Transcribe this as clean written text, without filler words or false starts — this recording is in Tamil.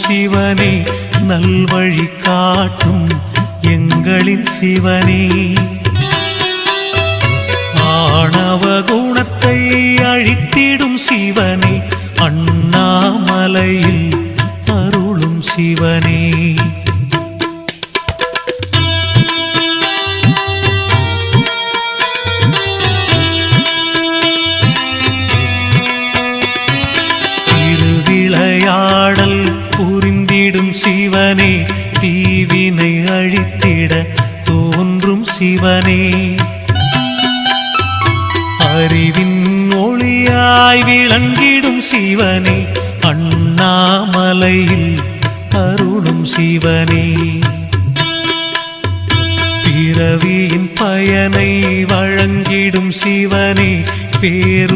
சிவனே, நல்வழி காட்டும் எங்களின் சிவனே. ஆணவ குணத்தை அழித்திடும் சிவனே, அண்ணாமலையில் அருளும் சிவனே. திருவிளையாடல் புரிந்திடும் சிவனே, தீவினை அழித்திட தோன்றும் சிவனே. அறிவின் ஒளியாய் விளங்கிடும் சிவனே, அண்ணாமலையில் அருளும் சிவனே. பிறவியின் பயனை வழங்கிடும் சிவனே, பேரு